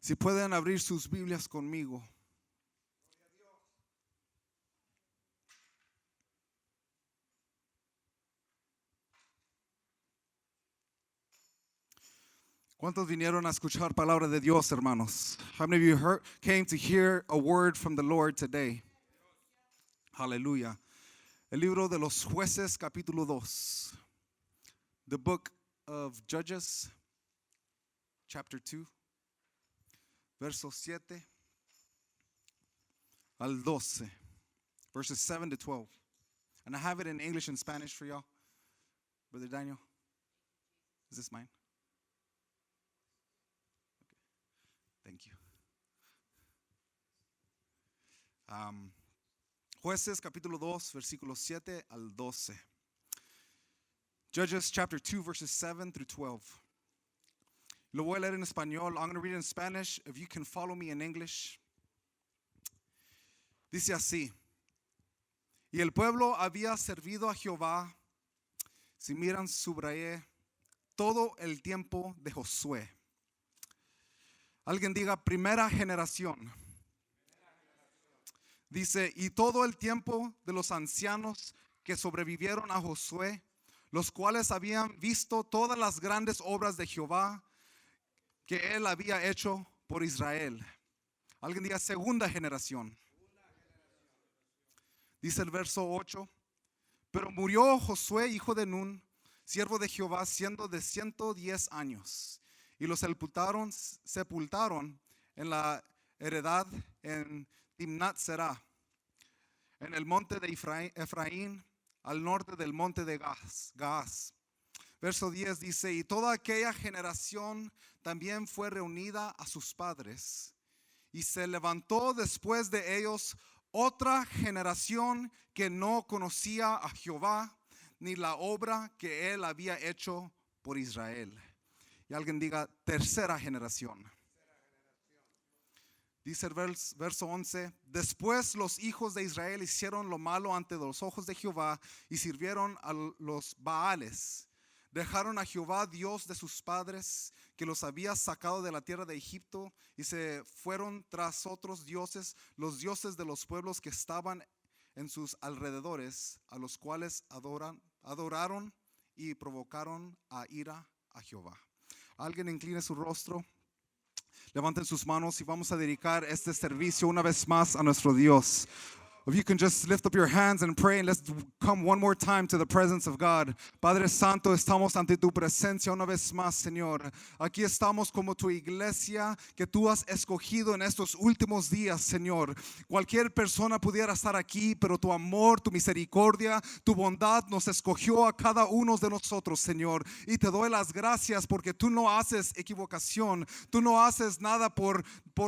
Si pueden abrir sus Biblias conmigo. ¿Cuántos vinieron a escuchar palabra de Dios, hermanos? How many of you came to hear a word from the Lord today? Hallelujah. El libro de los jueces, capítulo 2. The book of Judges, chapter 2, versos 7 al 12. Verses 7 to 12. And I have it in English and Spanish for y'all. Brother Daniel, is this mine? Thank you. Jueces capítulo 2, versículos 7 al 12. Judges chapter 2, verses 7 through 12. Lo voy a leer en español. I'm going to read it in Spanish. If you can follow me in English. Dice así. Y el pueblo había servido a Jehová. Si miran, subrayé todo el tiempo de Josué. Alguien diga primera generación. Dice, y todo el tiempo de los ancianos que sobrevivieron a Josué, los cuales habían visto todas las grandes obras de Jehová que él había hecho por Israel. Alguien diga segunda generación. Dice el verso 8, pero murió Josué, hijo de Nun, siervo de Jehová, siendo de 110 años. Y los sepultaron en la heredad en Timnat Será, en el monte de Efraín, al norte del monte de Gaas. Verso 10 dice, y toda aquella generación también fue reunida a sus padres. Y se levantó después de ellos otra generación que no conocía a Jehová, ni la obra que él había hecho por Israel. Y alguien diga tercera generación. Dice el verso 11, después los hijos de Israel hicieron lo malo ante los ojos de Jehová y sirvieron a los Baales. Dejaron a Jehová, Dios de sus padres, que los había sacado de la tierra de Egipto, y se fueron tras otros dioses, los dioses de los pueblos que estaban en sus alrededores, a los cuales adoraron y provocaron a ira a Jehová. Alguien incline su rostro, levanten sus manos y vamos a dedicar este servicio una vez más a nuestro Dios. If you can just lift up your hands and pray, and let's come one more time to the presence of God. Padre Santo, estamos ante tu presencia una vez más, Señor. Aquí estamos como tu iglesia que tú has escogido en estos últimos días, Señor. Cualquier persona pudiera estar aquí, pero tu amor, tu misericordia, tu bondad nos escogió a cada uno de nosotros, Señor. Y te doy las gracias porque tú no haces equivocación. Tú no haces nada por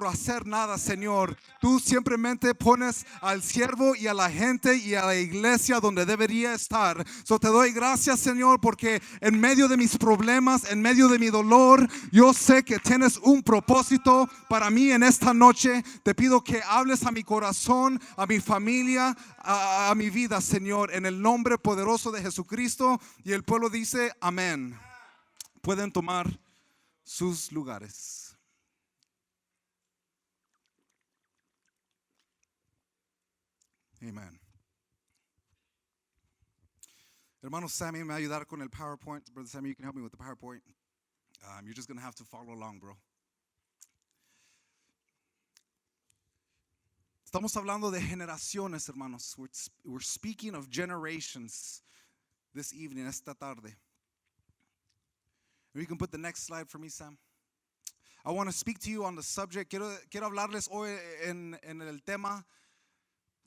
hacer nada, Señor. Tú simplemente pones al siervo y a la gente y a la iglesia donde debería estar. So te doy gracias, Señor, porque en medio de mis problemas, en medio de mi dolor, yo sé que tienes un propósito para mí en esta noche. Te pido que hables a mi corazón, a mi familia, a mi vida, Señor, en el nombre poderoso de Jesucristo. Y el pueblo dice amén. Pueden tomar sus lugares. Amen. Hermano Sammy, me va a ayudar con el PowerPoint. Brother Sammy, you can help me with the PowerPoint. You're just going to have to follow along, bro. Estamos hablando de generaciones, hermanos. We're speaking of generations this evening, esta tarde. You can put the next slide for me, Sam. I want to speak to you on the subject. Quiero hablarles hoy en el tema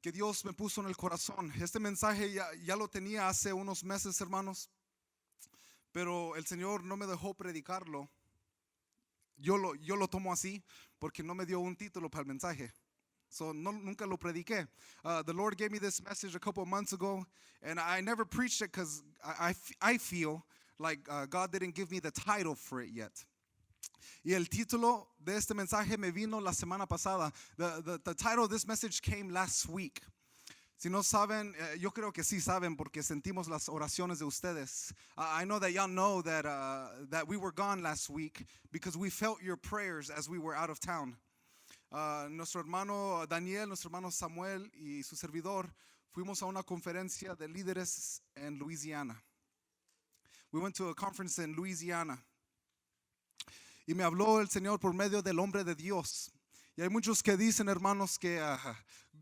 que Dios me puso en el corazón. Este mensaje ya lo tenía hace unos meses, hermanos, pero el Señor no me dejó predicarlo. Yo lo tomo así porque no me dio un título para el mensaje. So nunca lo prediqué. The Lord gave me this message a couple of months ago, and I never preached it because I feel like God didn't give me the title for it yet. Y el título de este mensaje me vino la semana pasada. The title of this message came last week. Si no saben, yo creo que sí saben porque sentimos las oraciones de ustedes. I know that y'all know that we were gone last week because we felt your prayers as we were out of town. Nuestro hermano Daniel, nuestro hermano Samuel y su servidor fuimos a una conferencia de líderes en Louisiana. We went to a conference in Louisiana. Y me habló el Señor por medio del hombre de Dios. Y hay muchos que dicen, hermanos, que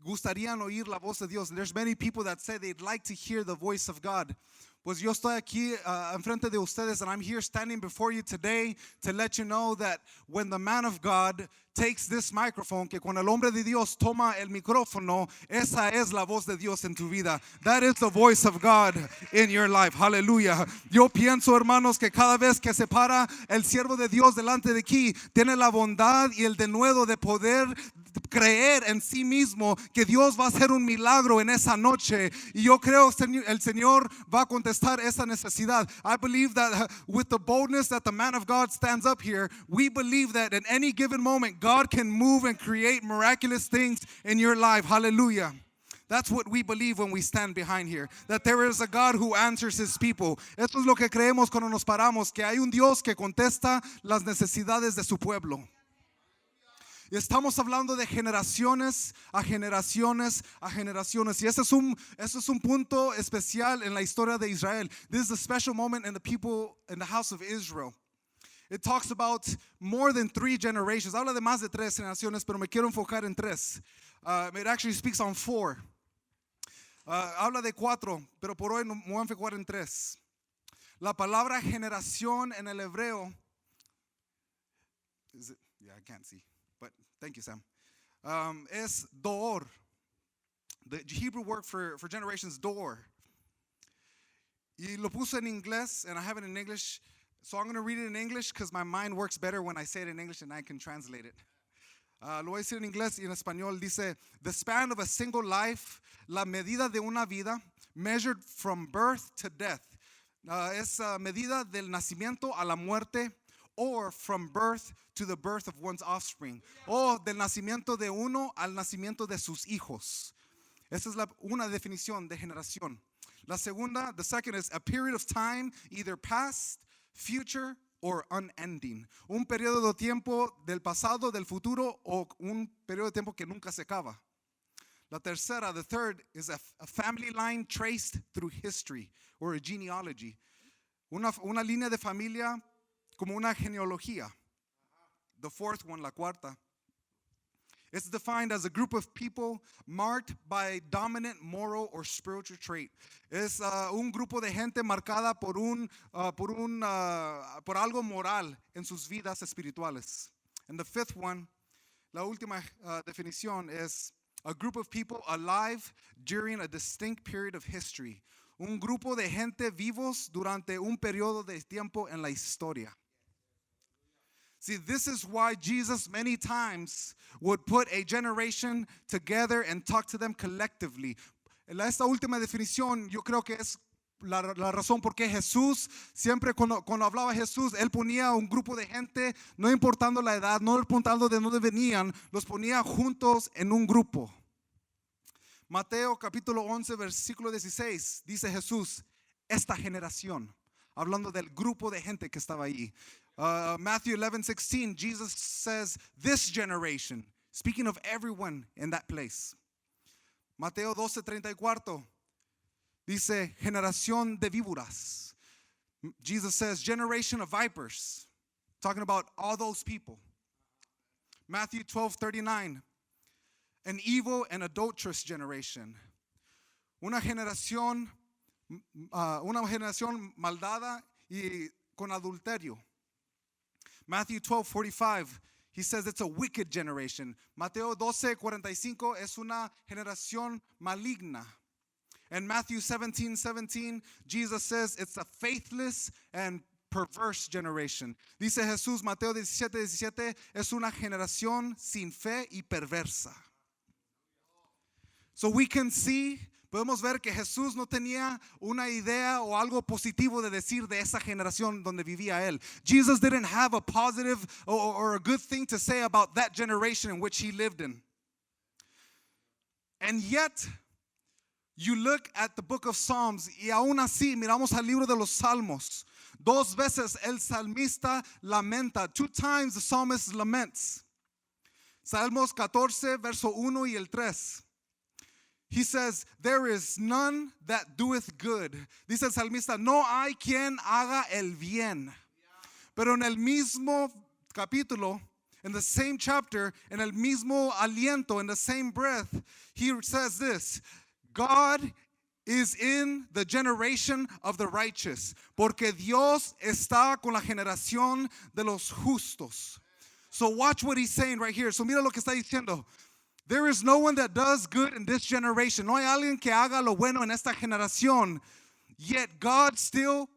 gustarían oír la voz de Dios. There's many people that say they'd like to hear the voice of God. Pues yo estoy aquí enfrente de ustedes, and I'm here standing before you today to let you know that when the man of God takes this microphone, que cuando el hombre de Dios toma el micrófono, esa es la voz de Dios en tu vida. That is the voice of God in your life. Hallelujah. Yo pienso, hermanos, que cada vez que se para el siervo de Dios delante de aquí, tiene la bondad y el denuedo de poder creer en sí mismo que Dios va a hacer un milagro en esa noche. Y yo creo el Señor va a contestar esa necesidad. I believe that with the boldness that the man of God stands up here, we believe that in any given moment, God can move and create miraculous things in your life. Hallelujah. That's what we believe when we stand behind here. That there is a God who answers his people. Esto es lo que creemos cuando nos paramos, que hay un Dios que contesta las necesidades de su pueblo. Y estamos hablando de generaciones a generaciones a generaciones. Y ese es un punto especial en la historia de Israel. This is a special moment in the people in the house of Israel. It talks about more than 3 generations. Habla de más de 3 generaciones, pero me quiero enfocar en 3. It actually speaks on 4. Habla de 4, pero por hoy me voy a enfocar en 3. La palabra generación en el hebreo, I can't see, but thank you, Sam. Es dor. The Hebrew word for generation is dor. Y lo puse en inglés, and I have it in English. So I'm going to read it in English because my mind works better when I say it in English and I can translate it. Lo voy a decir en inglés y en español. Dice, the span of a single life, la medida de una vida, measured from birth to death. Es medida del nacimiento a la muerte, or from birth to the birth of one's offspring. O del nacimiento de uno al nacimiento de sus hijos. Esa es una definición de generación. La segunda, the second is a period of time, either past, future, or unending. Un periodo de tiempo del pasado, del futuro, o un periodo de tiempo que nunca se acaba. La tercera, the third, is a family line traced through history, or a genealogy. Una línea de familia como una genealogía. The fourth one, la cuarta, it's defined as a group of people marked by dominant moral or spiritual trait. Es un grupo de gente marcada por algo moral en sus vidas espirituales. And the fifth one, la última definición, es a group of people alive during a distinct period of history. Un grupo de gente vivos durante un periodo de tiempo en la historia. See, this is why Jesus many times would put a generation together and talk to them collectively. Esta última definición, yo creo que es la razón por qué Jesús, siempre cuando hablaba Jesús, él ponía un grupo de gente, no importando la edad, no importando de dónde venían, los ponía juntos en un grupo. Mateo capítulo 11, versículo 16, dice Jesús, esta generación, hablando del grupo de gente que estaba allí. Matthew 11:16, Jesus says, this generation, speaking of everyone in that place. Mateo 12:34 dice, generación de víboras. Jesus says, generation of vipers, talking about all those people. Matthew 12:39, an evil and adulterous generation. Una generación maldada y con adulterio. Matthew 12:45, he says it's a wicked generation. Mateo 12:45 es una generación maligna. And Matthew 17:17, Jesus says it's a faithless and perverse generation. Dice Jesús, Mateo 17:17, es una generación sin fe y perversa. So we can see, podemos ver que Jesús no tenía una idea o algo positivo de decir de esa generación donde vivía él. Jesus didn't have a positive or a good thing to say about that generation in which he lived in. And yet, You look at the book of Psalms y aún así miramos al libro de los Salmos. 2 veces el salmista lamenta. 2 times the psalmist laments. Salmos 14, verso 1 y el 3. He says, there is none that doeth good. Dice el salmista, no hay quien haga el bien. Pero en el mismo capítulo, in the same chapter, en el mismo aliento, in the same breath, he says this, God is in the generation of the righteous, porque Dios está con la generación de los justos. So watch what he's saying right here. So mira lo que está diciendo. There is no one that does good in this generation. No hay alguien que haga lo bueno en esta generación. Yet God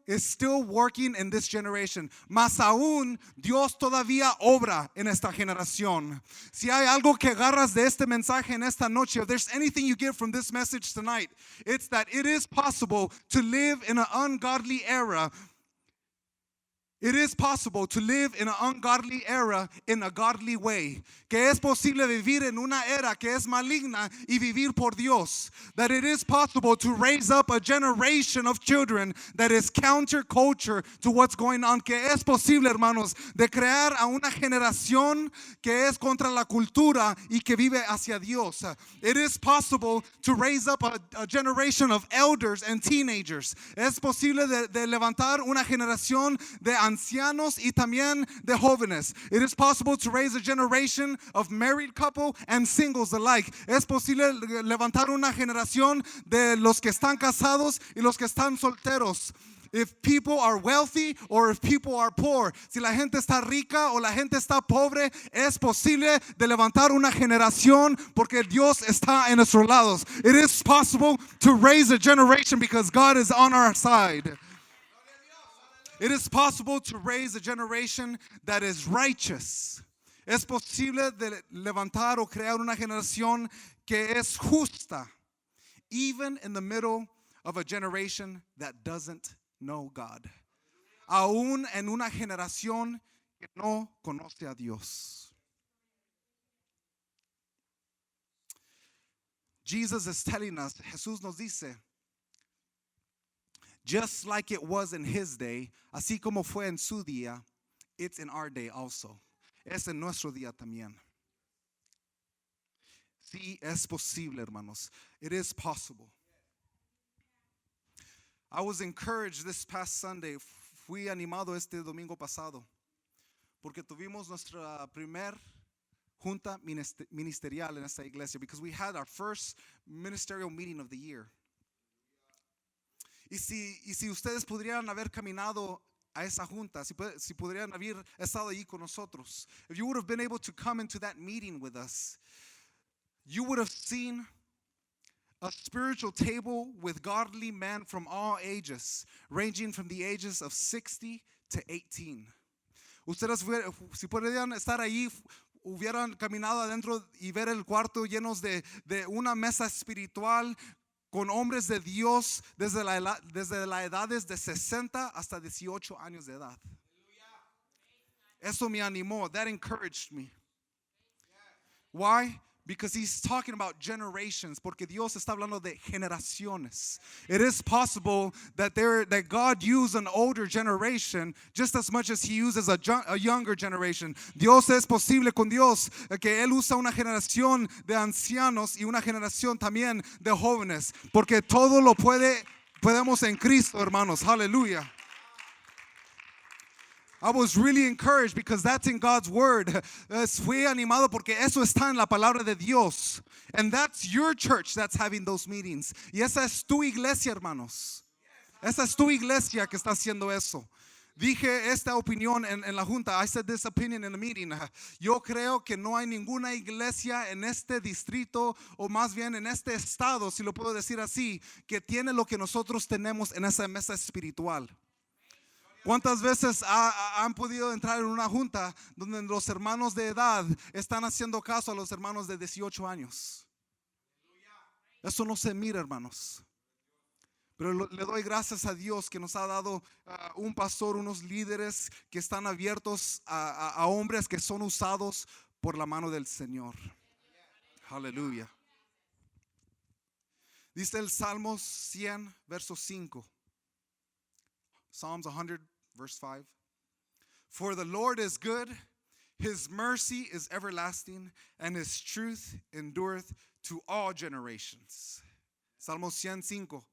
is still working in this generation. Más aún, Dios todavía obra en esta generación. Si hay algo que agarras de este mensaje en esta noche, if there's anything you get from this message tonight, it's that it is possible to live in an ungodly era. It is possible to live in an ungodly era in a godly way. Que es posible vivir en una era que es maligna y vivir por Dios. That it is possible to raise up a generation of children that is counterculture to what's going on. Que es posible, hermanos, de crear a una generación que es contra la cultura y que vive hacia Dios. It is possible to raise up a generation of elders and teenagers. Es posible de levantar una generación de ancianos y también de jóvenes. It is possible to raise a generation of married couple and singles alike. Es posible levantar una generación de los que están casados y los que están solteros. If people are wealthy or if people are poor, si la gente está rica o la gente está pobre, es posible de levantar una generación porque Dios está en nuestros lados. It is possible to raise a generation because God is on our side. It is possible to raise a generation that is righteous. Es posible de levantar o crear una generación que es justa, even in the middle of a generation that doesn't know God. Aún en una generación que no conoce a Dios. Jesus is telling us, Jesús nos dice, just like it was in his day, así como fue en su día, it's in our day also. Es en nuestro día también. Sí, es posible, hermanos. It is possible. I was encouraged this past Sunday. Fui animado este domingo pasado porque tuvimos nuestra primer junta ministerial en esta iglesia because we had our first ministerial meeting of the year. Y si ustedes podrían haber caminado a esa junta, si podrían haber estado allí con nosotros, if you would have been able to come into that meeting with us, you would have seen a spiritual table with godly men from all ages, ranging from the ages of 60 to 18. Ustedes, si podrían estar ahí, hubieran caminado adentro y ver el cuarto llenos de una mesa espiritual con hombres de Dios desde las edades de 60 hasta 18 años de edad. Eso me animó. That encouraged me. Why? Because he's talking about generations. Porque Dios está hablando de generaciones. It is possible that God used an older generation just as much as he uses a younger generation. Dios es posible con Dios que él usa una generación de ancianos y una generación también de jóvenes. Porque todo lo podemos en Cristo, hermanos. Hallelujah. I was really encouraged because that's in God's word. Fui animado porque eso está en la palabra de Dios. And that's your church that's having those meetings. Y esa es tu iglesia, hermanos. Esa es tu iglesia que está haciendo eso. Dije esta opinión en la junta. I said this opinion in the meeting. Yo creo que no hay ninguna iglesia en este distrito o más bien en este estado, si lo puedo decir así, que tiene lo que nosotros tenemos en esa mesa espiritual. ¿Cuántas veces han podido entrar en una junta donde los hermanos de edad están haciendo caso a los hermanos de 18 años? Eso no se mira, hermanos. Pero le doy gracias a Dios que nos ha dado un pastor, unos líderes que están abiertos a hombres que son usados por la mano del Señor. Aleluya. Dice el Salmos 100, verso 5. Psalms 100, verse 5. For the Lord is good, his mercy is everlasting, and his truth endureth to all generations. Salmos 105,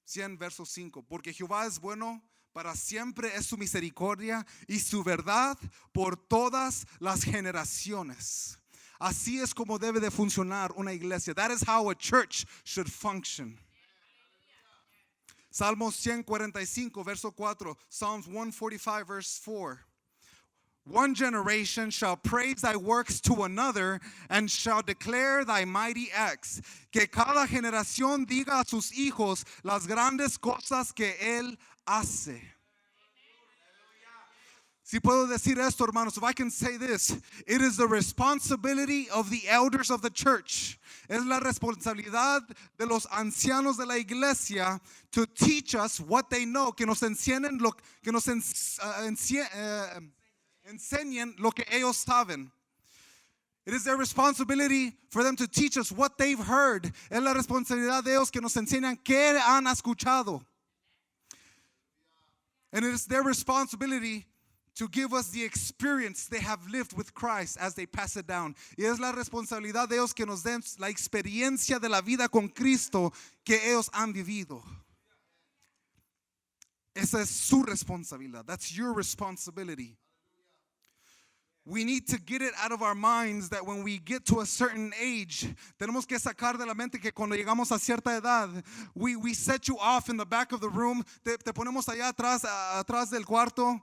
100, verso 5. Porque Jehová es bueno, para siempre es su misericordia y su verdad por todas las generaciones. Así es como debe de funcionar una iglesia. That is how a church should function. Salmos 145, verso 4. Psalms 145, verse 4. One generation shall praise thy works to another and shall declare thy mighty acts. Que cada generación diga a sus hijos las grandes cosas que él hace. Si puedo decir esto, hermanos, if I can say this, it is the responsibility of the elders of the church. Es la responsabilidad de los ancianos de la iglesia to teach us what they know, que nos enseñen enseñen lo que ellos saben. It is their responsibility for them to teach us what they've heard. Es la responsabilidad de ellos que nos enseñan qué han escuchado. And it is their responsibility to give us the experience they have lived with Christ as they pass it down. Y es la responsabilidad de ellos que nos den la experiencia de la vida con Cristo que ellos han vivido. Esa es su responsabilidad. That's your responsibility. We need to get it out of our minds that when we get to a certain age, tenemos que sacar de la mente que cuando llegamos a cierta edad, we set you off in the back of the room, te ponemos allá atrás del cuarto,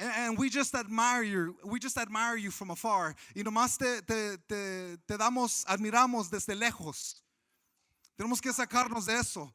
and we just admire you from afar. Y nomás admiramos desde lejos. Tenemos que sacarnos de eso,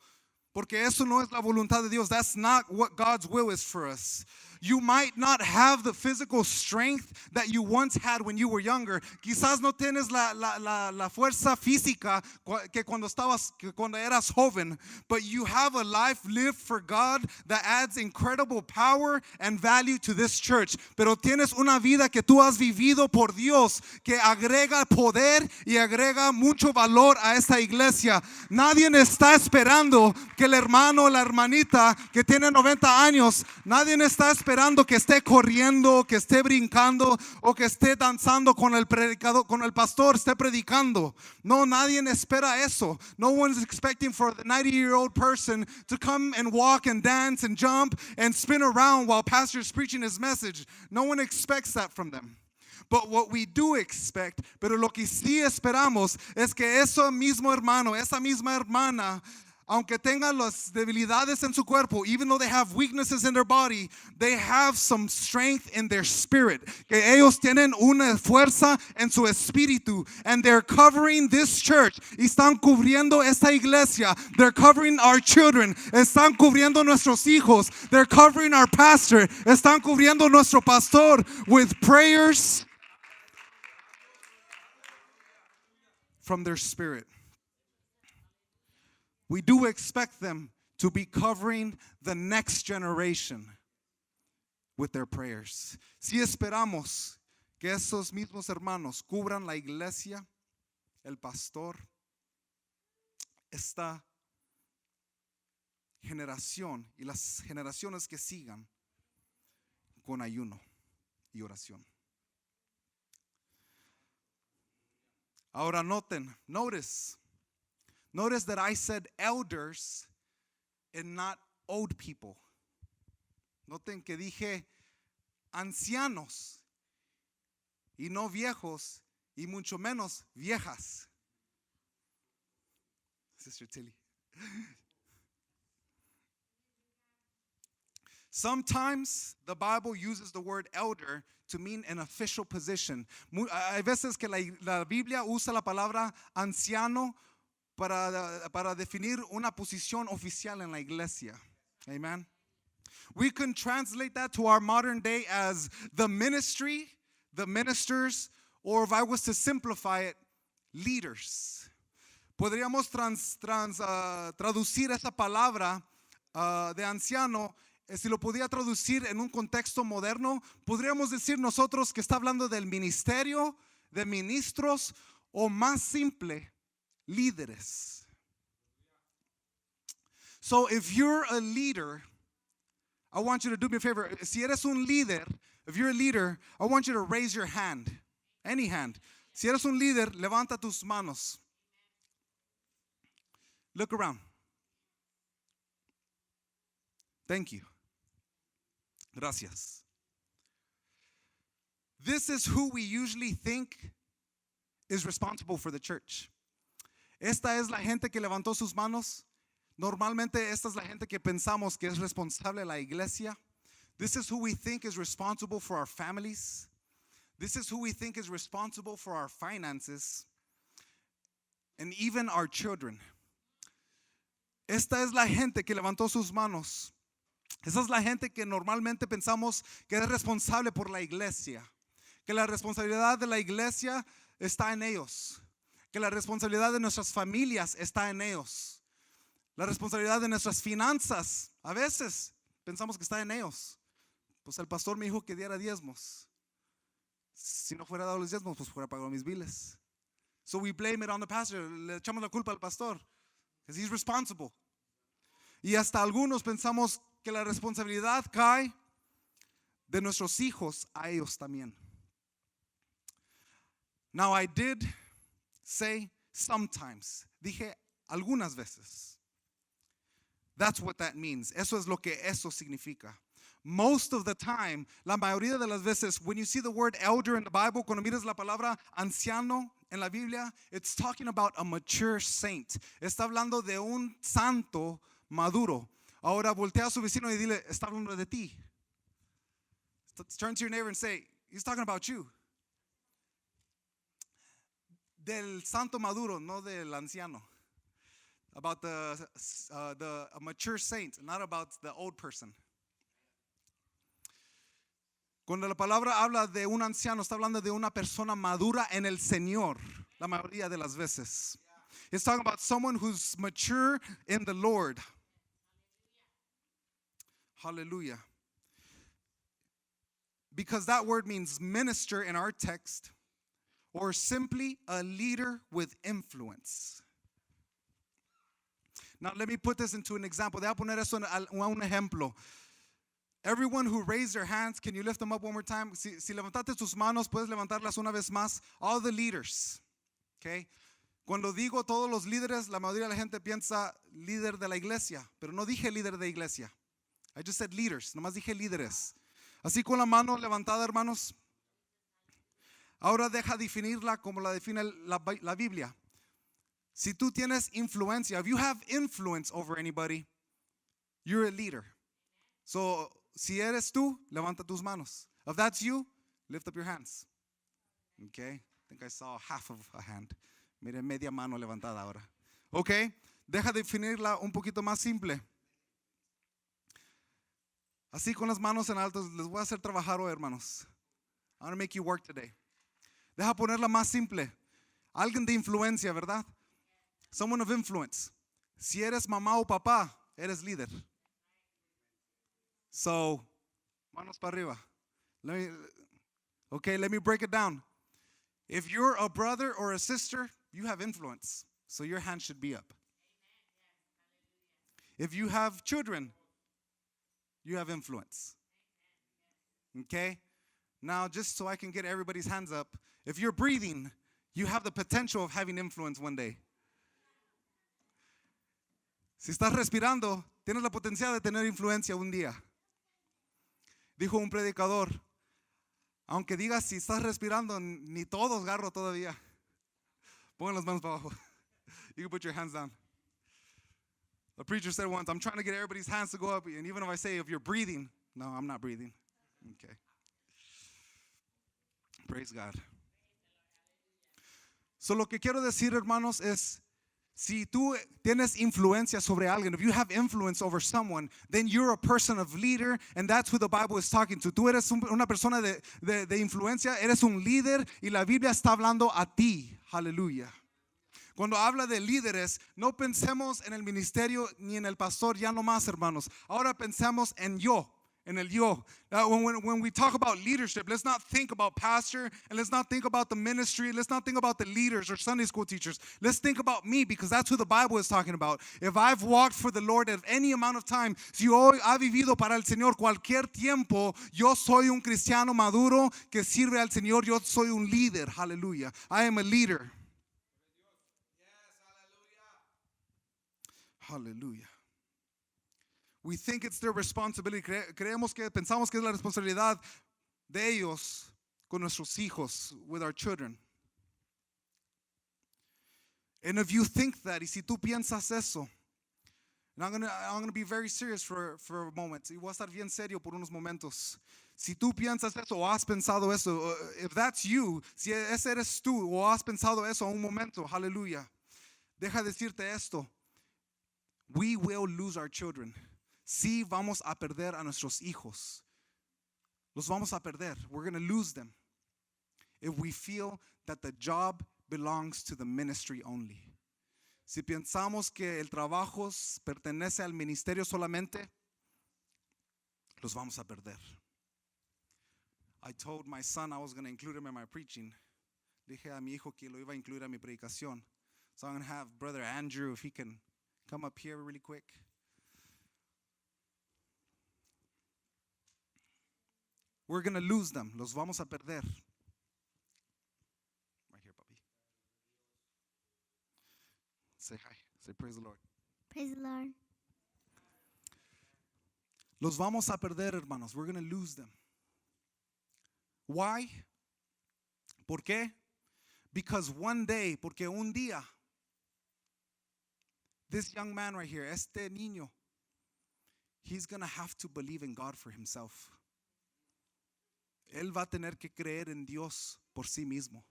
porque eso no es la voluntad de Dios. That's not what God's will is for us. You might not have the physical strength that you once had when you were younger. Quizás no tienes la fuerza física que cuando eras joven, but you have a life lived for God that adds incredible power and value to this church. Pero tienes una vida que tú has vivido por Dios que agrega poder y agrega mucho valor a esta iglesia. Nadie está esperando que el hermano o la hermanita que tiene 90 años, nadie está esperando que esté corriendo, que esté brincando o que esté danzando con el predicador, con el pastor esté predicando. No, nadie espera eso. No one's expecting for the 90-year-old person to come and walk and dance and jump and spin around while pastor is preaching his message. No one expects that from them. But what we do expect, pero lo que sí esperamos es que ese mismo hermano, esa misma hermana, aunque tengan las debilidades en su cuerpo, even though they have weaknesses in their body, they have some strength in their spirit. Que ellos tienen una fuerza en su espíritu. And they're covering this church. Y están cubriendo esta iglesia. They're covering our children. Están cubriendo nuestros hijos. They're covering our pastor. Están cubriendo nuestro pastor with prayers from their spirit. We do expect them to be covering the next generation with their prayers. Si esperamos que esos mismos hermanos cubran la iglesia, el pastor, esta generación y las generaciones que sigan con ayuno y oración. Ahora notice that I said elders and not old people. Noten que dije ancianos y no viejos y mucho menos viejas. Sister Tilly. Sometimes the Bible uses the word elder to mean an official position. Hay veces que la Biblia usa la palabra anciano para definir una posición oficial en la iglesia. Amen. We can translate that to our modern day as the ministry, the ministers, or if I was to simplify it, leaders. Podríamos traducir esa palabra de anciano, si lo podía traducir en un contexto moderno, podríamos decir nosotros que está hablando del ministerio, de ministros, o más simple, líderes. So if you're a leader, I want you to do me a favor. Si eres un líder, if you're a leader, I want you to raise your hand. Any hand. Si eres un líder, levanta tus manos. Look around. Thank you. Gracias. This is who we usually think is responsible for the church. Esta es la gente que levantó sus manos. Normalmente esta es la gente que pensamos que es responsable de la iglesia. This is who we think is responsible for our families. This is who we think is responsible for our finances and even our children. Esta es la gente que levantó sus manos. Esa es la gente que normalmente pensamos que es responsable por la iglesia. Que la responsabilidad de la iglesia está en ellos. Que la responsabilidad de nuestras familias está en ellos. La responsabilidad de nuestras finanzas, a veces pensamos que está en ellos. Pues el pastor me dijo que diera diezmos. Si no fuera dado los diezmos, pues fuera pagado mis biles. So we blame it on the pastor. Le echamos la culpa al pastor. Because he's responsible. Y hasta algunos pensamos que la responsabilidad cae de nuestros hijos a ellos también. Now I did say sometimes. Dije algunas veces. That's what that means. Eso es lo que eso significa. Most of the time, la mayoría de las veces, when you see the word elder in the Bible, cuando miras la palabra anciano en la Biblia, it's talking about a mature saint. Está hablando de un santo maduro. Ahora voltea a su vecino y dile, está hablando de ti. Turn to your neighbor and say, he's talking about you. Del santo maduro, no del anciano. About the mature saint, not about the old person. Cuando la palabra habla de un anciano, está hablando de una persona madura en el Señor, la mayoría de las veces. It's talking about someone who's mature in the Lord. Hallelujah. Because that word means minister in our text, or simply a leader with influence. Now let me put this into an example. Deja poner eso en un ejemplo. Everyone who raised their hands, can you lift them up one more time? Si levantaste tus manos, puedes levantarlas una vez más. All the leaders. Okay? Cuando digo todos los líderes, la mayoría de la gente piensa líder de la iglesia, pero no dije líder de iglesia. I just said leaders, nomás dije líderes. Así con la mano levantada, hermanos. Ahora deja definirla como la define la Biblia. Si tú tienes influencia, if you have influence over anybody, you're a leader. So, si eres tú, levanta tus manos. If that's you, lift up your hands. Okay? I think I saw half of a hand. Mire, media mano levantada ahora. Okay? Deja definirla un poquito más simple. Así con las manos en alto, les voy a hacer trabajar hoy, hermanos. I want to make you work today. Deja ponerla más simple. Alguien de influencia, ¿verdad? Someone of influence. Si eres mamá o papá, eres líder. So, manos para arriba. Let me break it down. If you're a brother or a sister, you have influence. So your hand should be up. If you have children, you have influence. Okay? Now, just so I can get everybody's hands up, if you're breathing, you have the potential of having influence one day. Si estás respirando, tienes la potencial de tener influencia un día. Dijo un predicador, aunque digas si estás respirando, ni todos agarro todavía. Pongan las manos para abajo. You can put your hands down. A preacher said once, I'm trying to get everybody's hands to go up, and even if I say if you're breathing, no, I'm not breathing. Okay. Praise God. So lo que quiero decir, hermanos, es si tú tienes influencia sobre alguien, if you have influence over someone, then you're a person of leader, and that's who the Bible is talking to. Tú eres una persona de influencia, eres un líder, y la Biblia está hablando a ti. Aleluya. Cuando habla de líderes, no pensemos en el ministerio ni en el pastor ya no más, hermanos. Ahora pensamos en yo, En el yo. When we talk about leadership, let's not think about pastor and let's not think about the ministry. Let's not think about the leaders or Sunday school teachers. Let's think about me because that's who the Bible is talking about. If I've walked for the Lord at any amount of time, si hoy ha vivido para el Señor cualquier tiempo, yo soy un cristiano maduro que sirve al Señor. Yo soy un líder. Hallelujah. I am a leader. Hallelujah. We think it's their responsibility. Pensamos que es la responsabilidad de ellos con nuestros hijos, with our children. And if you think that, y si tú piensas eso, and I'm gonna be very serious for a moment. Y voy a estar bien serio por unos momentos. Si tú piensas eso o has pensado eso, if that's you, si ese eres tú o has pensado eso un momento, hallelujah. Deja decirte esto. We will lose our children. Sí vamos a perder a nuestros hijos. Los vamos a perder. We're going to lose them if we feel that the job belongs to the ministry only. Si pensamos que el trabajo pertenece al ministerio solamente, los vamos a perder. I told my son I was going to include him in my preaching. Dije a mi hijo que lo iba a incluir en mi predicación. So I'm going to have Brother Andrew, if he can come up here really quick. We're going to lose them. Los vamos a perder. Right here, papi. Say hi. Say praise the Lord. Praise the Lord. Los vamos a perder, hermanos. We're going to lose them. Why? ¿Por qué? Because one day, porque un día, this young man right here, este niño, he's going to have to believe in God for himself. Él va a tener que creer en Dios por sí mismo.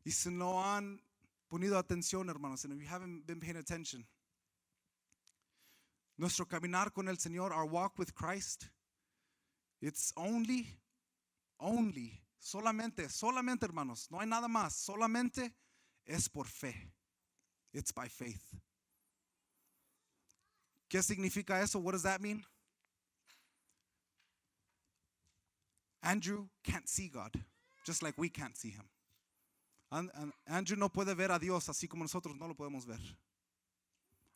Y si no han ponido atención, hermanos, and if you haven't been paying attention, nuestro caminar con el Señor, our walk with Christ, it's solamente, hermanos, no hay nada más, solamente es por fe. It's by faith. ¿Qué significa eso? What does that mean? Andrew can't see God, just like we can't see him. And Andrew no puede ver a Dios así como nosotros no lo podemos ver.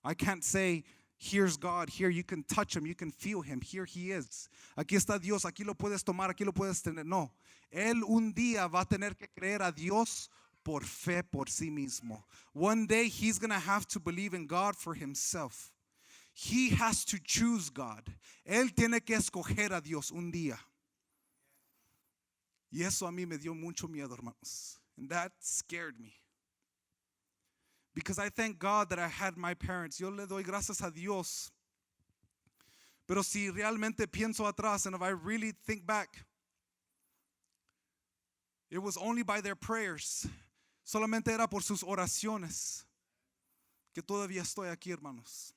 I can't say, here's God, here you can touch him, you can feel him, here he is. Aquí está Dios, aquí lo puedes tomar, aquí lo puedes tener. No, él un día va a tener que creer a Dios por fe por sí mismo. One day he's going to have to believe in God for himself. He has to choose God. Él tiene que escoger a Dios un día. Y eso a mí me dio mucho miedo, hermanos. And that scared me. Because I thank God that I had my parents. Yo le doy gracias a Dios. Pero si realmente pienso atrás, and if I really think back, it was only by their prayers. Solamente era por sus oraciones que todavía estoy aquí, hermanos.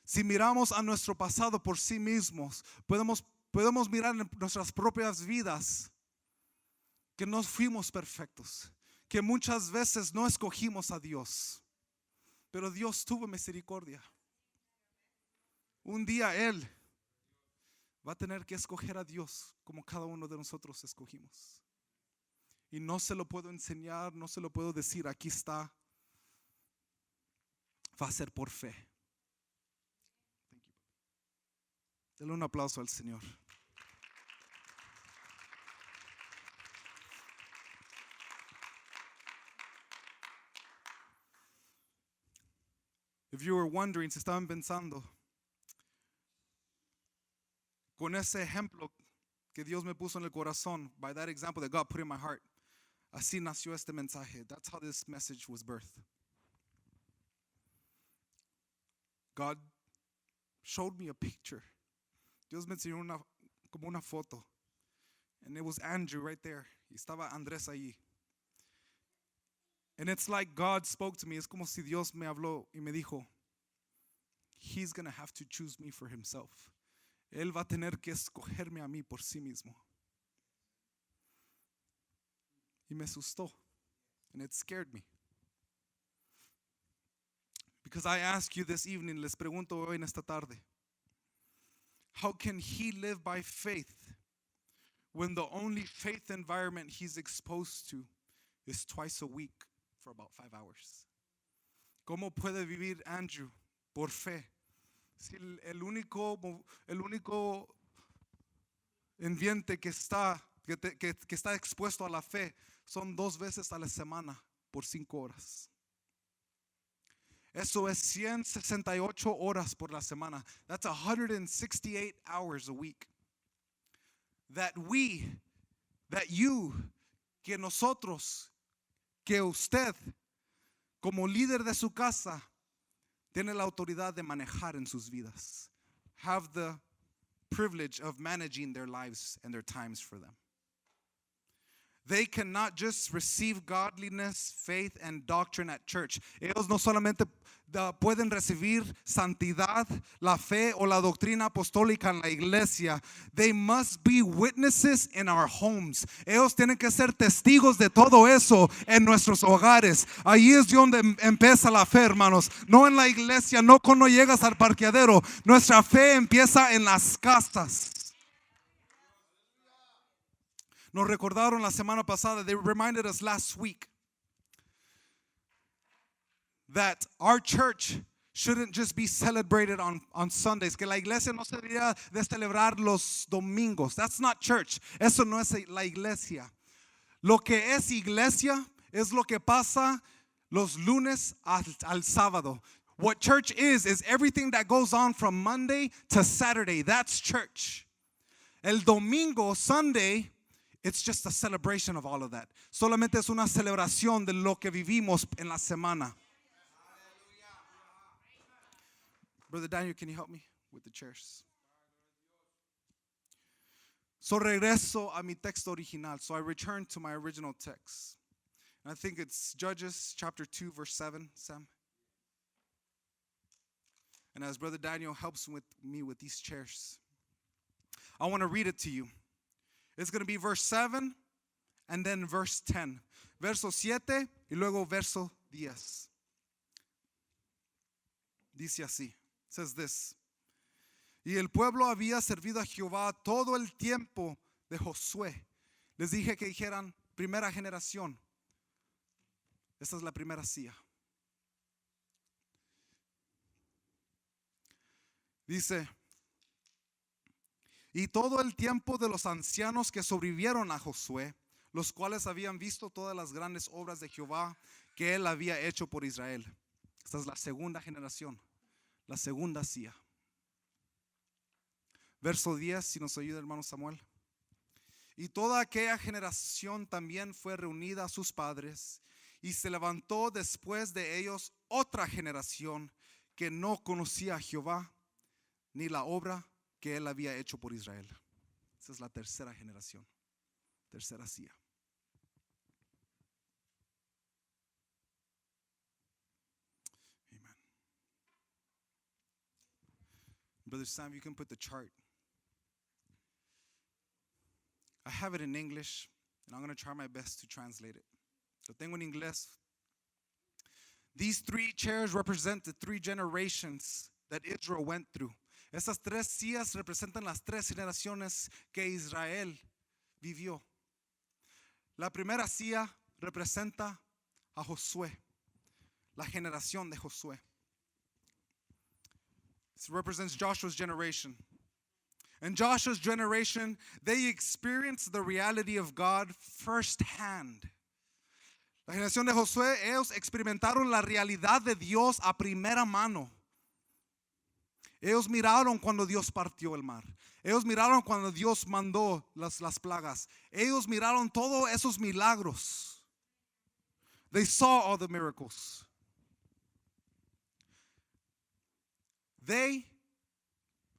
Si miramos a nuestro pasado por sí mismos, podemos mirar en nuestras propias vidas que no fuimos perfectos, que muchas veces no escogimos a Dios, pero Dios tuvo misericordia. Un día Él va a tener que escoger a Dios como cada uno de nosotros escogimos. Y no se lo puedo enseñar, no se lo puedo decir, aquí está. Va a ser por fe. Dale un aplauso al Señor. If you were wondering, si estaban pensando, con ese ejemplo que Dios me puso en el corazón, by that example that God put in my heart, así nació este mensaje. That's how this message was birthed. God showed me a picture. Dios me enseñó como una foto. And it was Andrew right there. Y estaba Andrés ahí. And it's like God spoke to me. Es como si Dios me habló y me dijo, He's going to have to choose me for himself. Él va a tener que escogerme a mí por sí mismo. Y me asustó. And it scared me. Because I ask you this evening, les pregunto hoy en esta tarde, How can he live by faith when the only faith environment he's exposed to is twice a week for about 5 hours? ¿Cómo puede vivir Andrew por fe? Si el único ambiente que está expuesto a la fe son 2 veces a la semana por 5 horas. Eso es 168 horas por la semana. That's 168 hours a week. That you, que nosotros, que usted, como líder de su casa, tiene la autoridad de manejar en sus vidas. Have the privilege of managing their lives and their times for them. They cannot just receive godliness, faith, and doctrine at church. Ellos no solamente pueden recibir santidad, la fe o la doctrina apostólica en la iglesia. They must be witnesses in our homes. Ellos tienen que ser testigos de todo eso en nuestros hogares. Ahí es donde empieza la fe, hermanos. No en la iglesia, no cuando llegas al parqueadero. Nuestra fe empieza en las casas. Nos recordaron la semana pasada, they reminded us last week that our church shouldn't just be celebrated on Sundays. Que la iglesia no se debería de celebrar los domingos. That's not church. Eso no es la iglesia. Lo que es iglesia es lo que pasa los lunes al sábado. What church is everything that goes on from Monday to Saturday. That's church. El domingo, Sunday, it's just a celebration of all of that. Solamente es una celebración de lo que vivimos en la semana. Brother Daniel, can you help me with the chairs? So regreso a mi texto original. So I return to my original text. And I think it's Judges chapter 2 verse 7, Sam. And as Brother Daniel helps me with these chairs, I want to read it to you. It's going to be verse 7 and then verse 10. Verso 7 y luego verso 10. Dice así. It says this. Y el pueblo había servido a Jehová todo el tiempo de Josué. Les dije que dijeran primera generación. Esta es la primera silla. Dice, y todo el tiempo de los ancianos que sobrevivieron a Josué, los cuales habían visto todas las grandes obras de Jehová que él había hecho por Israel. Esta es la segunda generación, la segunda silla. Verso 10, si nos ayuda hermano Samuel. Y toda aquella generación también fue reunida a sus padres, y se levantó después de ellos otra generación que no conocía a Jehová, ni la obra que él había hecho por Israel. Esa es la tercera generación, tercera silla. Amen. Brother Sam, you can put the chart. I have it in English, and I'm going to try my best to translate it. Lo tengo en inglés. These 3 chairs represent the 3 generations that Israel went through. Estas 3 sillas representan las 3 generaciones que Israel vivió. La primera silla representa a Josué, la generación de Josué. It represents Joshua's generation. In Joshua's generation, they experienced the reality of God firsthand. La generación de Josué, ellos experimentaron la realidad de Dios a primera mano. Ellos miraron cuando Dios partió el mar. Ellos miraron cuando Dios mandó las plagas. Ellos miraron todos esos milagros. They saw all the miracles. They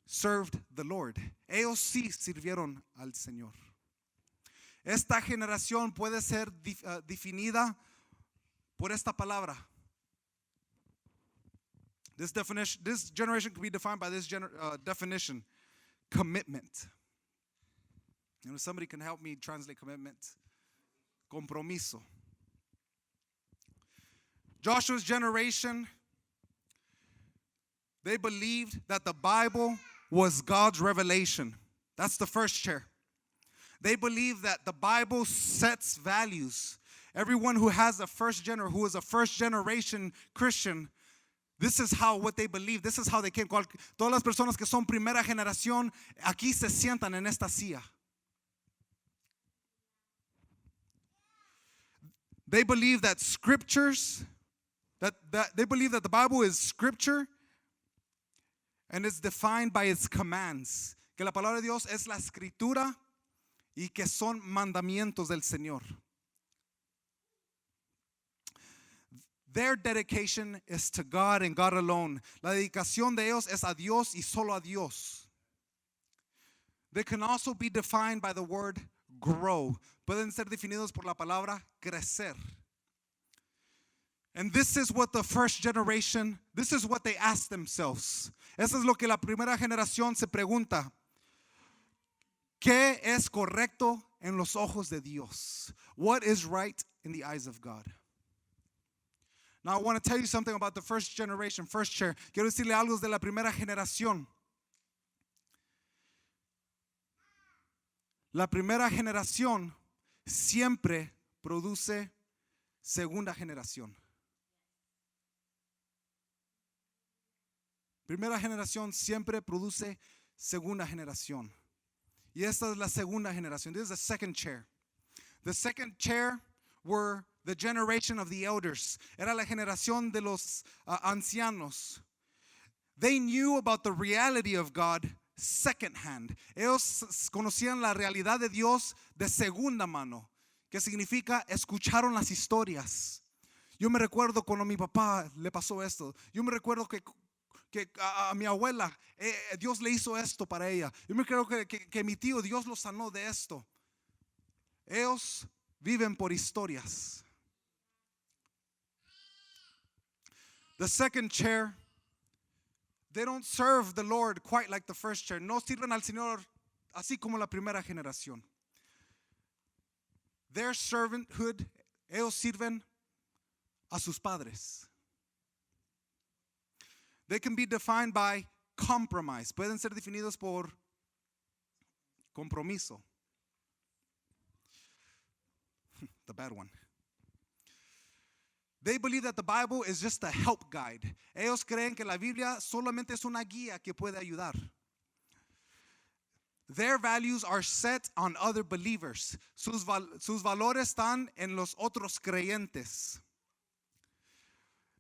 served the Lord. Ellos sí sirvieron al Señor. Esta generación puede ser definida por esta palabra. This generation can be defined by this definition: commitment. You know, somebody can help me translate commitment. Compromiso. Joshua's generation, they believed that the Bible was God's revelation. That's the first chair. They believe that the Bible sets values. Everyone who is a first generation Christian, this is what they believe. This is how they came. Todas las personas que son primera generación aquí se sientan en esta silla. They believe that scriptures, that they believe that the Bible is scripture and it's defined by its commands. Que la palabra de Dios es la escritura y que son mandamientos del Señor. Their dedication is to God and God alone. La dedicación de ellos es a Dios y solo a Dios. They can also be defined by the word grow. Pueden ser definidos por la palabra crecer. And this is what the first generation, this is what they ask themselves. Eso es lo que la primera generación se pregunta. ¿Qué es correcto en los ojos de Dios? What is right in the eyes of God? Now I want to tell you something about the first generation, first chair. Quiero decirle algo de la primera generación. La primera generación siempre produce segunda generación. Primera generación siempre produce segunda generación. Y esta es la segunda generación. This is the second chair. The second chair were the generation of the elders. Era la generación de los ancianos. They knew about the reality of God second hand. Ellos conocían la realidad de Dios de segunda mano, que significa escucharon las historias. Yo me recuerdo cuando a mi papá le pasó esto. Yo me recuerdo que a mi abuela Dios le hizo esto para ella. Yo me recuerdo que mi tío Dios lo sanó de esto. Ellos viven por historias. The second chair, they don't serve the Lord quite like the first chair. No sirven al Señor así como la primera generación. Their servanthood, ellos sirven a sus padres. They can be defined by compromise. Pueden ser definidos por compromiso. The bad one. They believe that the Bible is just a help guide. Ellos creen que la Biblia solamente es una guía que puede ayudar. Their values are set on other believers. Sus valores están en los otros creyentes.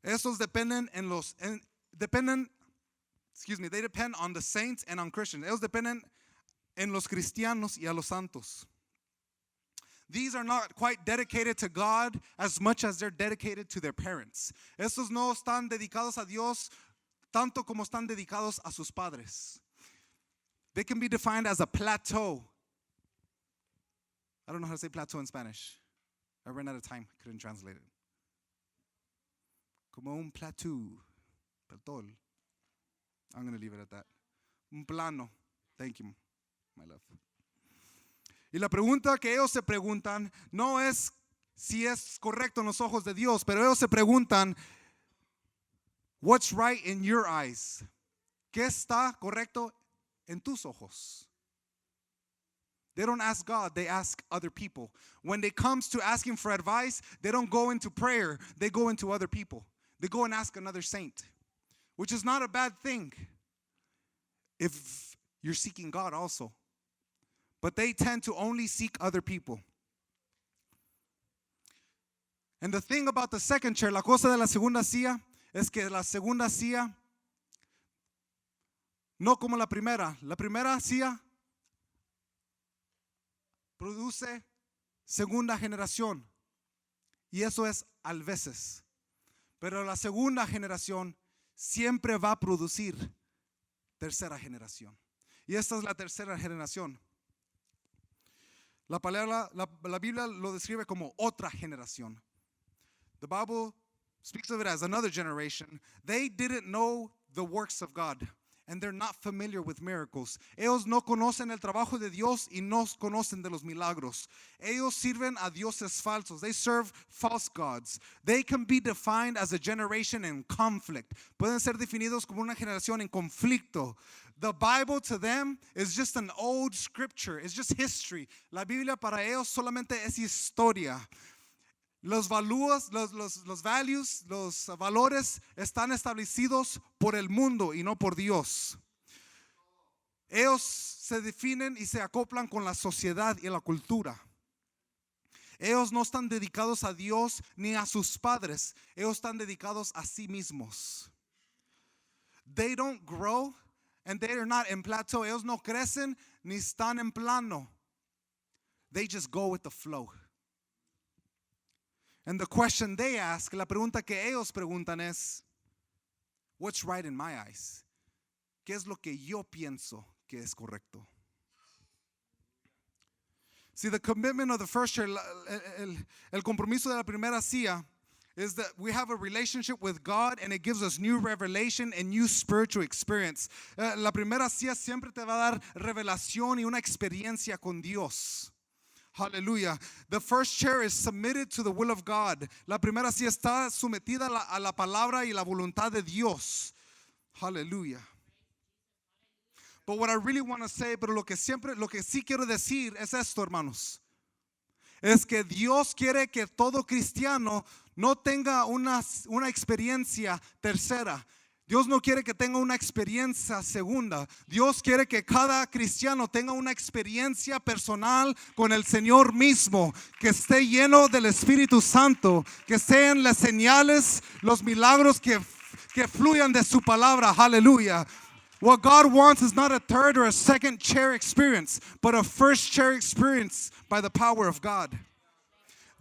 Esos dependen they depend on the saints and on Christians. Ellos dependen en los cristianos y a los santos. These are not quite dedicated to God as much as they're dedicated to their parents. Estos no están dedicados a Dios tanto como están dedicados a sus padres. They can be defined as a plateau. I don't know how to say plateau in Spanish. I ran out of time. Couldn't translate it. Como un plateau. Platol. I'm going to leave it at that. Un plano. Thank you, my love. Y la pregunta que ellos se preguntan no es si es correcto en los ojos de Dios, pero ellos se preguntan, what's right in your eyes? ¿Qué está correcto en tus ojos? They don't ask God, they ask other people. When it comes to asking for advice, they don't go into prayer, they go into other people. They go and ask another saint, which is not a bad thing if you're seeking God also. But they tend to only seek other people. And the thing about the second chair, la cosa de la segunda silla, es que la segunda silla, no como la primera. La primera silla produce segunda generación. Y eso es a veces. Pero la segunda generación siempre va a producir tercera generación. Y esta es la tercera generación. La Biblia lo describe como otra generación. The Bible speaks of it as another generation. They didn't know the works of God, and they're not familiar with miracles. Ellos no conocen el trabajo de Dios y no conocen de los milagros. Ellos sirven a dioses falsos. They serve false gods. They can be defined as a generation in conflict. Pueden ser definidos como una generación en conflicto. The Bible to them is just an old scripture. It's just history. La Biblia para ellos solamente es historia. Los values, los values, los valores están establecidos por el mundo y no por Dios. Ellos se definen y se acoplan con la sociedad y la cultura. Ellos no están dedicados a Dios ni a sus padres. Ellos están dedicados a sí mismos. They don't grow and they are not en plateau. Ellos no crecen ni están en plano. They just go with the flow. And the question they ask, la pregunta que ellos preguntan es, what's right in my eyes? ¿Qué es lo que yo pienso que es correcto? See, the commitment of the first chair, el compromiso de la primera silla, is that we have a relationship with God and it gives us new revelation and new spiritual experience. La primera silla siempre te va a dar revelación y una experiencia con Dios. Hallelujah. The first chair is submitted to the will of God. La primera silla está sometida a la palabra y la voluntad de Dios. Hallelujah. But what I really want to say, pero lo que sí quiero decir es esto, hermanos. Es que Dios quiere que todo cristiano no tenga una experiencia tercera. Dios no quiere que tenga una experiencia segunda. Dios quiere que cada cristiano tenga una experiencia personal con el Señor mismo, que esté lleno del Espíritu Santo, que sean las señales, los milagros que fluyan de su palabra. Aleluya. What God wants is not a third or a second chair experience, but a first chair experience by the power of God.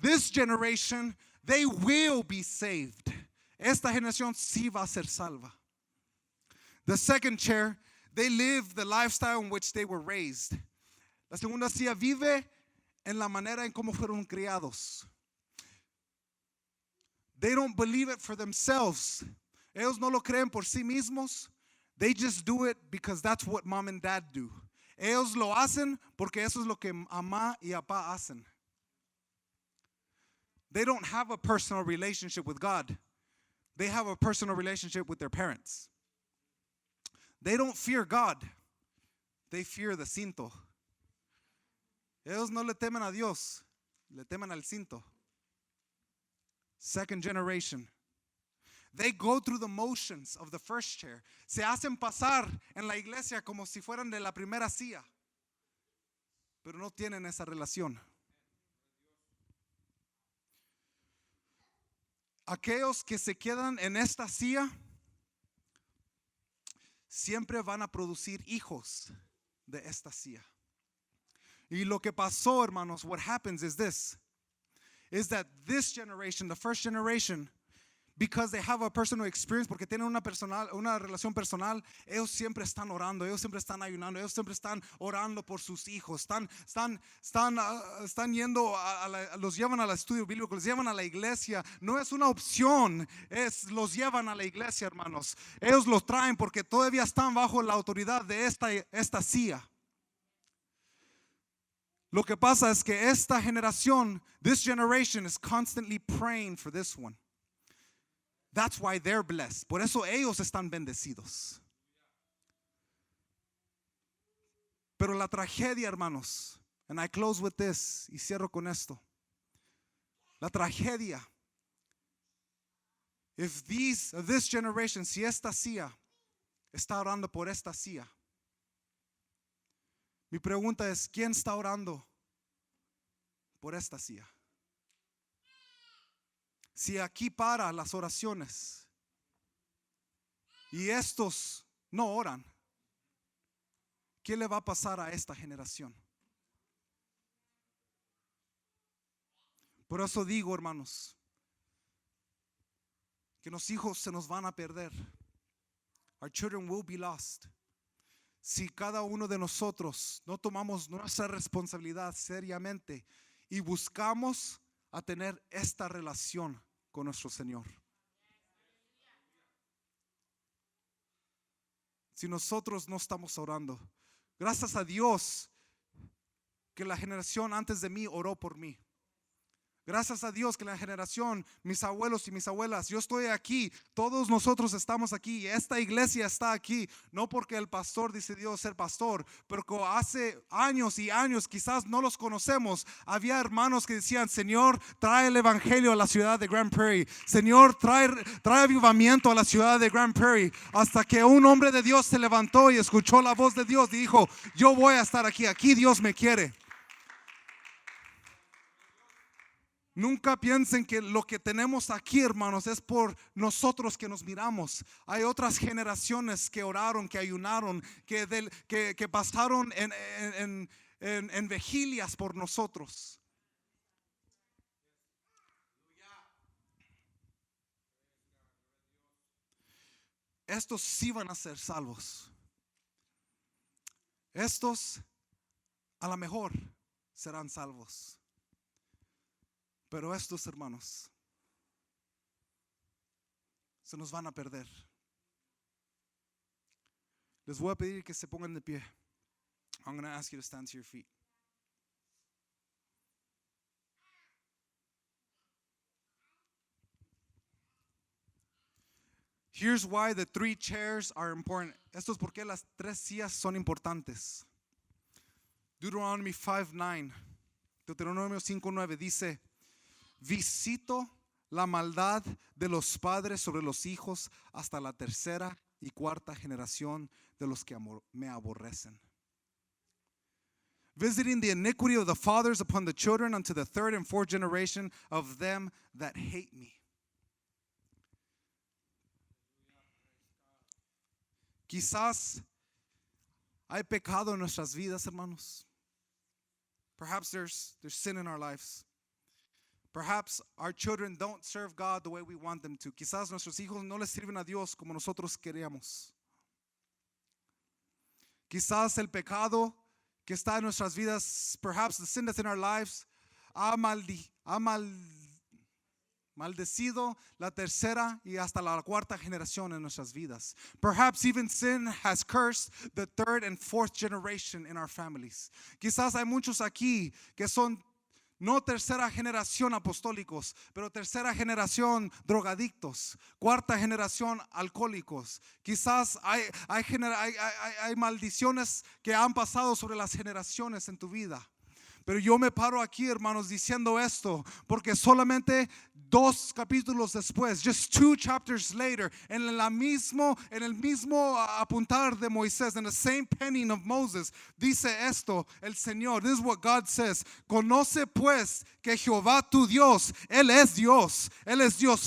This generation, they will be saved. Esta generación sí va a ser salva. The second chair, they live the lifestyle in which they were raised. La segunda silla vive en la manera en cómo fueron criados. They don't believe it for themselves. Ellos no lo creen por sí mismos. They just do it because that's what mom and dad do. Ellos lo hacen porque eso es lo que mamá y papá hacen. They don't have a personal relationship with God. They have a personal relationship with their parents. They don't fear God. They fear the cinto. Ellos no le temen a Dios, le temen al cinto. Second generation. They go through the motions of the first chair. Se hacen pasar en la iglesia como si fueran de la primera silla, pero no tienen esa relación. Aquellos que se quedan en esta silla siempre van a producir hijos de esta silla. Y lo que pasó, hermanos, what happens is is that this generation, the first generation, because they have a personal experience, porque tienen una relación personal, ellos siempre están orando, ellos siempre están ayunando, ellos siempre están orando por sus hijos, están yendo, los llevan al estudio bíblico, los llevan a la iglesia. No es una opción, los llevan a la iglesia, hermanos. Ellos los traen porque todavía están bajo la autoridad de esta silla. Lo que pasa es que esta generación, this generation is constantly praying for this one. That's why they're blessed. Por eso ellos están bendecidos. Pero la tragedia, hermanos, and I close with this, y cierro con esto. La tragedia, if this generation, si esta silla está orando por esta silla, mi pregunta es, ¿quién está orando por esta silla? Si aquí para las oraciones y estos no oran, ¿qué le va a pasar a esta generación? Por eso digo, hermanos, que los hijos se nos van a perder. Our children will be lost. Si cada uno de nosotros no tomamos nuestra responsabilidad seriamente y buscamos a tener esta relación con nuestro Señor. Si nosotros no estamos orando, gracias a Dios que la generación antes de mí oró por mí. Gracias a Dios que la generación, mis abuelos y mis abuelas, yo estoy aquí, todos nosotros estamos aquí, esta iglesia está aquí, no porque el pastor decidió ser pastor, pero que hace años y años, quizás no los conocemos, había hermanos que decían: Señor, trae el evangelio a la ciudad de Grand Prairie, Señor, trae avivamiento a la ciudad de Grand Prairie, hasta que un hombre de Dios se levantó y escuchó la voz de Dios y dijo: yo voy a estar aquí Dios me quiere. Nunca piensen que lo que tenemos aquí, hermanos, es por nosotros que nos miramos. Hay otras generaciones que oraron, que ayunaron, que pasaron en vigilias por nosotros. Estos sí van a ser salvos. Estos a lo mejor serán salvos. Pero estos, hermanos, se nos van a perder. Les voy a pedir que se pongan de pie. I'm going to ask you to stand to your feet. Here's why the 3 chairs are important. Esto es porque las 3 sillas son importantes. Deuteronomy 5:9. Deuteronomio 5:9 dice: visito la maldad de los padres sobre los hijos hasta la 3ª y 4ª generación de los que me aborrecen. Visiting the iniquity of the fathers upon the children unto the 3rd and 4th generation of them that hate me. Quizás hay pecado en nuestras vidas, hermanos. Perhaps there's sin in our lives. Perhaps our children don't serve God the way we want them to. Quizás nuestros hijos no les sirven a Dios como nosotros queríamos. Quizás el pecado que está en nuestras vidas, perhaps the sin that's in our lives, ha maldecido la 3ª y hasta la 4ª generación en nuestras vidas. Perhaps even sin has cursed the 3rd and 4th generation in our families. Quizás hay muchos aquí que son no 3ª generación apostólicos, pero 3ª generación drogadictos, 4ª generación alcohólicos. Quizás hay maldiciones que han pasado sobre las generaciones en tu vida. Pero yo me paro aquí, hermanos, diciendo esto, porque solamente 2 capítulos después, just 2 chapters later, en el mismo apuntar de Moisés, in the same penning of Moses, dice esto el Señor. This is what God says: conoce pues que Jehová tu Dios, Él es Dios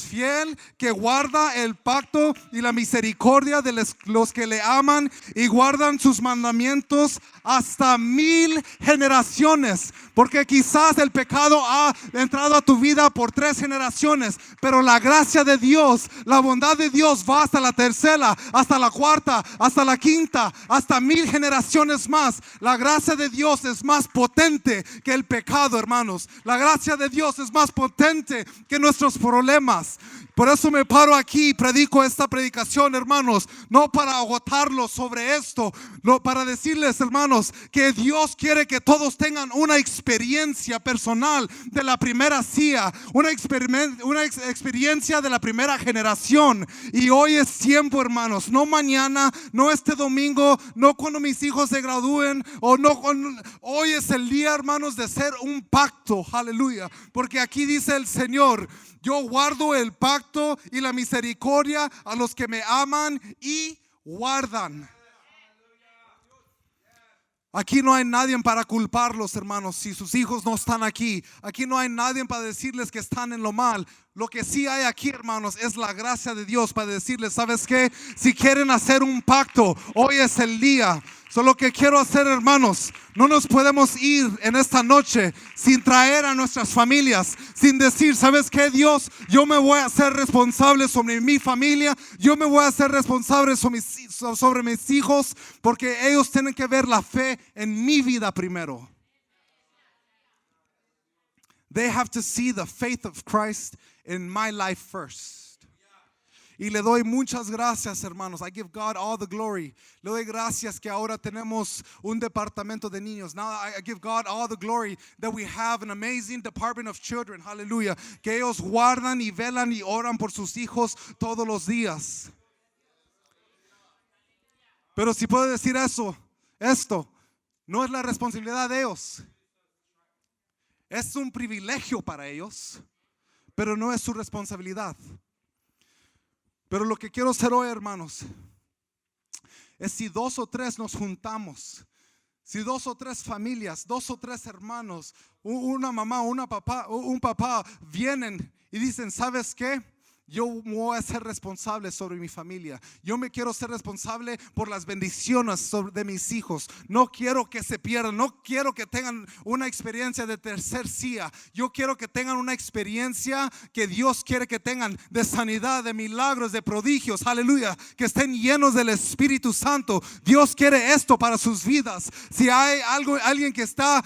fiel, que guarda el pacto y la misericordia de los que le aman y guardan sus mandamientos hasta 1000 generaciones. Porque quizás el pecado ha entrado a tu vida por 3 generaciones, pero la gracia de Dios, la bondad de Dios va hasta la 3ª, hasta la 4ª, hasta la 5ª, hasta 1000 generaciones más. La gracia de Dios es más potente que el pecado, hermanos. La gracia de Dios es más potente que nuestros problemas. Por eso me paro aquí y predico esta predicación, hermanos, no para agotarlos sobre esto, no para decirles, hermanos, que Dios quiere que todos tengan una experiencia personal de la primera silla, una experiencia de la primera generación. Y hoy es tiempo, hermanos, no mañana, no este domingo, no cuando mis hijos se gradúen, hoy es el día, hermanos, de hacer un pacto, aleluya, porque aquí dice el Señor: yo guardo el pacto y la misericordia a los que me aman y guardan. Aquí no hay nadie para culparlos, hermanos, si sus hijos no están aquí. Aquí no hay nadie para decirles que están en lo mal. Lo que sí hay aquí, hermanos, es la gracia de Dios para decirles: ¿sabes qué? Si quieren hacer un pacto, hoy es el día. Solo que quiero hacer, hermanos, no nos podemos ir en esta noche sin traer a nuestras familias, sin decir: ¿sabes qué, Dios? Yo me voy a hacer responsable sobre mi familia, yo me voy a hacer responsable sobre mis hijos, porque ellos tienen que ver la fe en mi vida primero. They have to see the faith of Christ in my life first. Y le doy muchas gracias, hermanos. I give God all the glory. Le doy gracias que ahora tenemos un departamento de niños. Now I give God all the glory that we have an amazing department of children. Hallelujah. Que ellos guardan y velan y oran por sus hijos todos los días. Pero si puedo decir esto no es la responsabilidad de ellos. Es un privilegio para ellos, pero no es su responsabilidad. Pero lo que quiero hacer hoy, hermanos, es si 2 o 3 nos juntamos, si 2 o 3 familias, 2 o 3 hermanos, una mamá, un papá vienen y dicen, ¿sabes qué? Yo me voy a ser responsable sobre mi familia. Yo me quiero ser responsable por las bendiciones de mis hijos. No quiero que se pierdan. No quiero que tengan una experiencia de tercería. Yo quiero que tengan una experiencia que Dios quiere que tengan, de sanidad, de milagros, de prodigios. Aleluya. Que estén llenos del Espíritu Santo. Dios quiere esto para sus vidas. Si hay alguien que está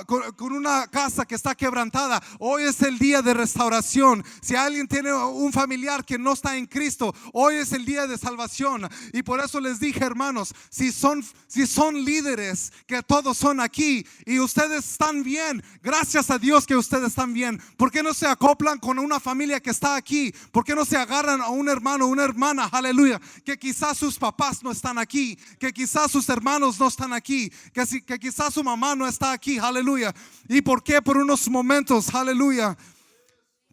con una casa que está quebrantada, hoy es el día de restauración. Si alguien tiene un familiar que no está en Cristo, hoy es el día de salvación. Y por eso les dije, hermanos, si son líderes, que todos son aquí y ustedes están bien, gracias a Dios que ustedes están bien. ¿Por qué no se acoplan con una familia que está aquí? ¿Por qué no se agarran a un hermano o una hermana, aleluya, que quizás sus papás no están aquí, que quizás sus hermanos no están aquí, que quizás su mamá no está aquí, aleluya? ¿Y por qué? Por unos momentos, aleluya.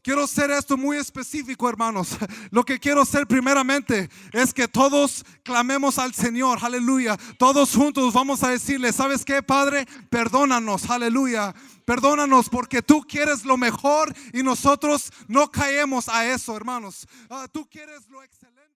Quiero hacer esto muy específico, hermanos. Lo que quiero hacer primeramente es que todos clamemos al Señor, aleluya. Todos juntos vamos a decirle, ¿sabes qué, Padre? Perdónanos, aleluya. Perdónanos porque tú quieres lo mejor y nosotros no caemos a eso, hermanos. Tú quieres lo excelente.